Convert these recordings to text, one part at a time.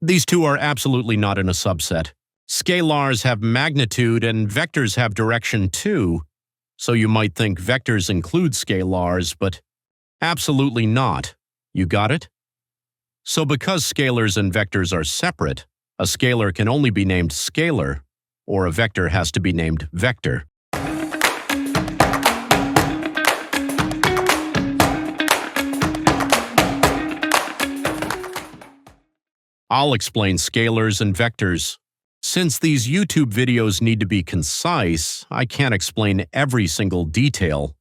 These two are absolutely not in a subset. Scalars have magnitude and vectors have direction too, so you might think vectors include scalars, but absolutely not. You got it? So because scalars and vectors are separate, a scalar can only be named scalar, or a vector has to be named vector. I'll explain scalars and vectors. Since these YouTube videos need to be concise, I can't explain every single detail.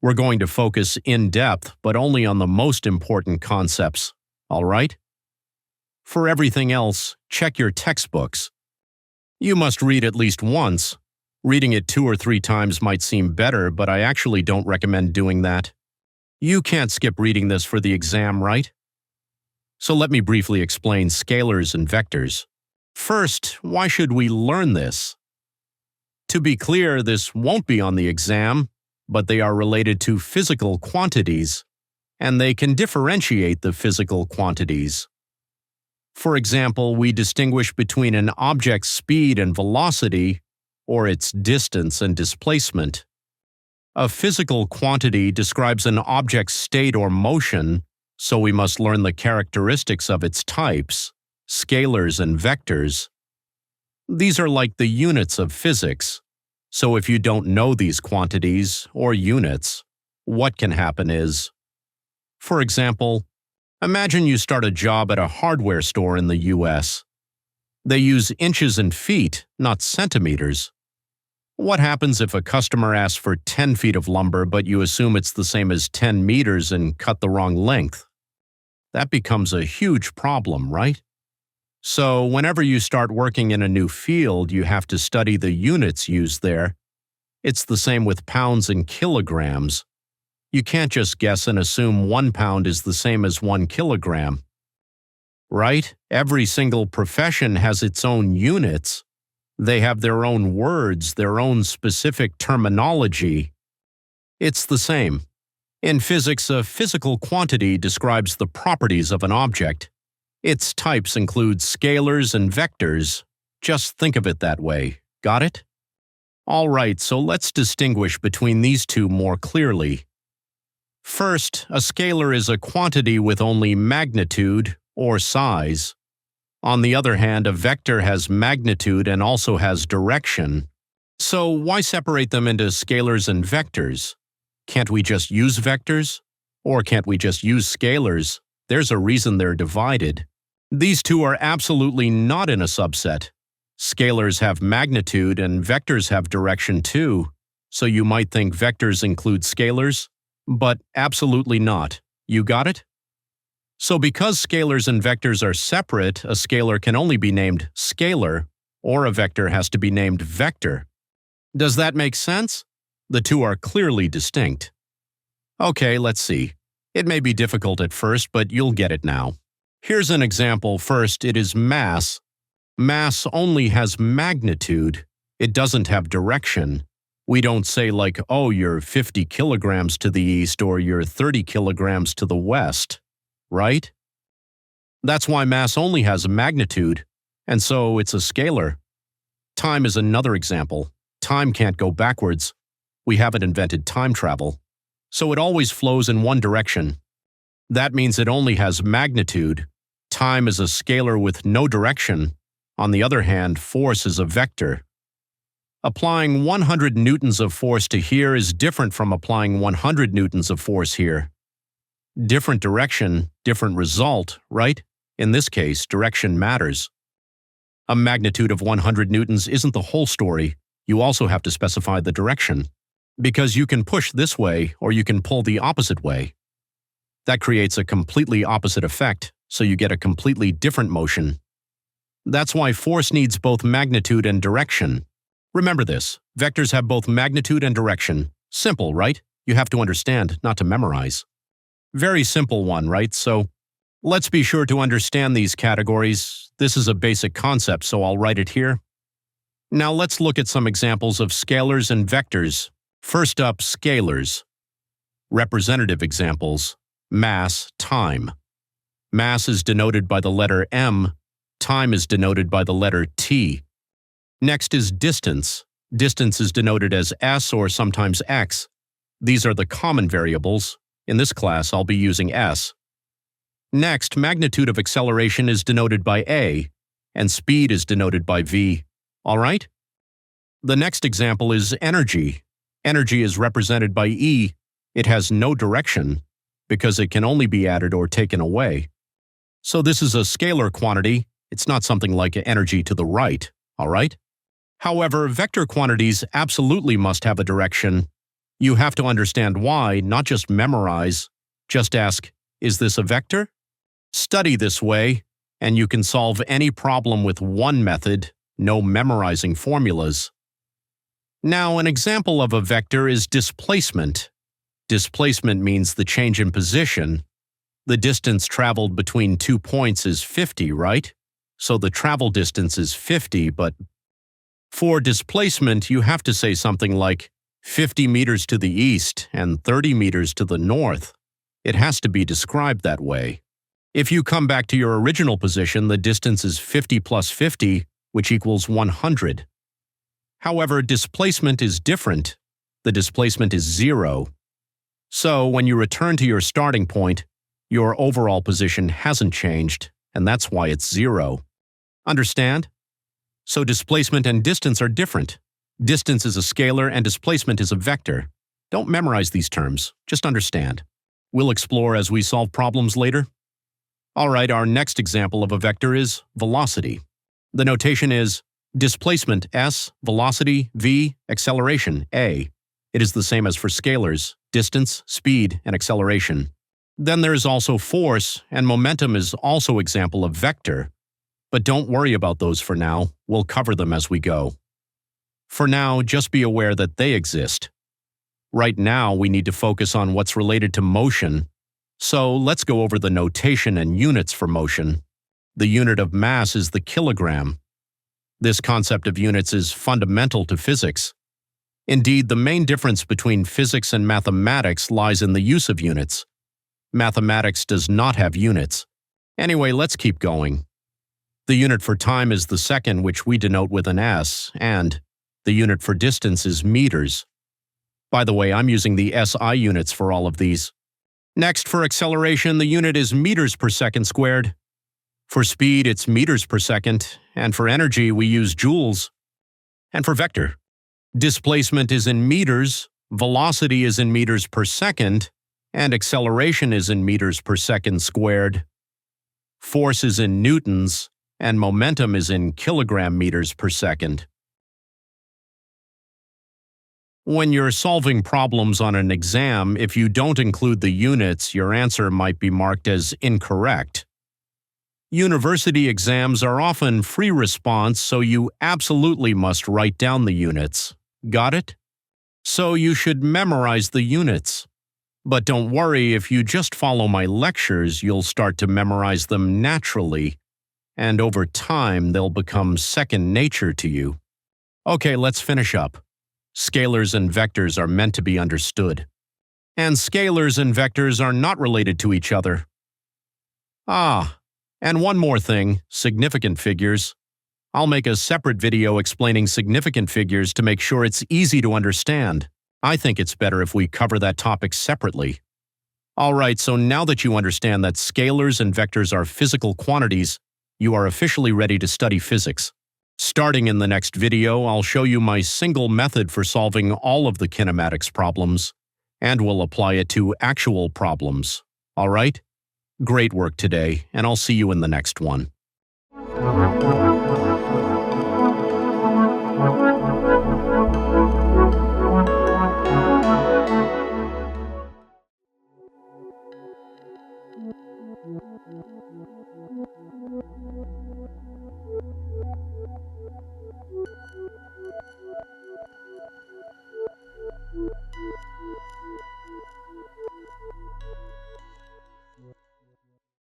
We're going to focus in depth, but only on the most important concepts, all right? For everything else, check your textbooks. You must read at least once. Reading it 2 or 3 times might seem better, but I actually don't recommend doing that. You can't skip reading this for the exam, right? So let me briefly explain scalars and vectors. First, why should we learn this? To be clear, this won't be on the exam, but they are related to physical quantities, and they can differentiate the physical quantities. For example, we distinguish between an object's speed and velocity, or its distance and displacement. A physical quantity describes an object's state or motion, so we must learn the characteristics of its types, scalars and vectors. These are like the units of physics, so if you don't know these quantities, or units, what can happen is, for example, imagine you start a job at a hardware store in the US. They use inches and feet, not centimeters. What happens if a customer asks for 10 feet of lumber but you assume it's the same as 10 meters and cut the wrong length? That becomes a huge problem, right? So whenever you start working in a new field, you have to study the units used there. It's the same with pounds and kilograms. You can't just guess and assume 1 pound is the same as 1 kilogram. Right? Every single profession has its own units. They have their own words, their own specific terminology. It's the same. In physics, a physical quantity describes the properties of an object. Its types include scalars and vectors. Just think of it that way. Got it? All right, so let's distinguish between these two more clearly. First, a scalar is a quantity with only magnitude, or size. On the other hand, a vector has magnitude and also has direction. So why separate them into scalars and vectors? Can't we just use vectors? Or can't we just use scalars? There's a reason they're divided. These two are absolutely not in a subset. Scalars have magnitude and vectors have direction too, so you might think vectors include scalars, but absolutely not. You got it? So because scalars and vectors are separate, a scalar can only be named scalar, or a vector has to be named vector. Does that make sense? The two are clearly distinct. Okay, let's see. It may be difficult at first, but you'll get it now. Here's an example. First, it is mass. Mass only has magnitude. It doesn't have direction. We don't say like, oh, you're 50 kilograms to the east or you're 30 kilograms to the west. Right? That's why mass only has a magnitude, and so it's a scalar. Time is another example. Time can't go backwards. We haven't invented time travel. So it always flows in one direction. That means it only has magnitude. Time is a scalar with no direction. On the other hand, force is a vector. Applying 100 newtons of force to here is different from applying 100 newtons of force here. Different direction, different result, right? In this case, direction matters. A magnitude of 100 newtons isn't the whole story. You also have to specify the direction, because you can push this way or you can pull the opposite way. That creates a completely opposite effect, so you get a completely different motion. That's why force needs both magnitude and direction. Remember this, vectors have both magnitude and direction. Simple, right? You have to understand, not to memorize. Very simple one, right? So let's be sure to understand these categories. This is a basic concept, so I'll write it here. Now let's look at some examples of scalars and vectors. First up, scalars. Representative examples. Mass, time. Mass is denoted by the letter m. Time is denoted by the letter t. Next is distance. Distance is denoted as s or sometimes x. These are the common variables. In this class, I'll be using s. Next, magnitude of acceleration is denoted by a, and speed is denoted by v. All right? The next example is energy. Energy is represented by E. It has no direction because it can only be added or taken away. So this is a scalar quantity. It's not something like energy to the right, all right? However, vector quantities absolutely must have a direction. You have to understand why, not just memorize. Just ask, is this a vector? Study this way, and you can solve any problem with one method, no memorizing formulas. Now, an example of a vector is displacement. Displacement means the change in position. The distance traveled between 2 points is 50, right? So the travel distance is 50, but for displacement, you have to say something like 50 meters to the east and 30 meters to the north. It has to be described that way. If you come back to your original position, the distance is 50 plus 50, which equals 100. However, displacement is different. The displacement is 0. So when you return to your starting point, your overall position hasn't changed, and that's why it's 0. Understand? So displacement and distance are different. Distance is a scalar and displacement is a vector. Don't memorize these terms, just understand. We'll explore as we solve problems later. All right, our next example of a vector is velocity. The notation is displacement s, velocity v, acceleration a. It is the same as for scalars, distance, speed, and acceleration. Then there is also force, and momentum is also example of vector. But don't worry about those for now. We'll cover them as we go. For now, just be aware that they exist. Right now, we need to focus on what's related to motion. So let's go over the notation and units for motion. The unit of mass is the kilogram. This concept of units is fundamental to physics. Indeed, the main difference between physics and mathematics lies in the use of units. Mathematics does not have units. Anyway, let's keep going. The unit for time is the second, which we denote with an s, and the unit for distance is meters. By the way, I'm using the SI units for all of these. Next, for acceleration, the unit is meters per second squared. For speed, it's meters per second, and for energy, we use joules. And for vector, displacement is in meters, velocity is in meters per second, and acceleration is in meters per second squared. Force is in newtons, and momentum is in kilogram meters per second. When you're solving problems on an exam, if you don't include the units, your answer might be marked as incorrect. University exams are often free response, so you absolutely must write down the units. Got it? So you should memorize the units. But don't worry, if you just follow my lectures, you'll start to memorize them naturally, and over time they'll become second nature to you. Okay, let's finish up. Scalars and vectors are meant to be understood. And scalars and vectors are not related to each other. And one more thing, significant figures. I'll make a separate video explaining significant figures to make sure it's easy to understand. I think it's better if we cover that topic separately. Alright, so now that you understand that scalars and vectors are physical quantities, you are officially ready to study physics. Starting in the next video, I'll show you my single method for solving all of the kinematics problems, and we'll apply it to actual problems. Alright? Great work today, and I'll see you in the next one.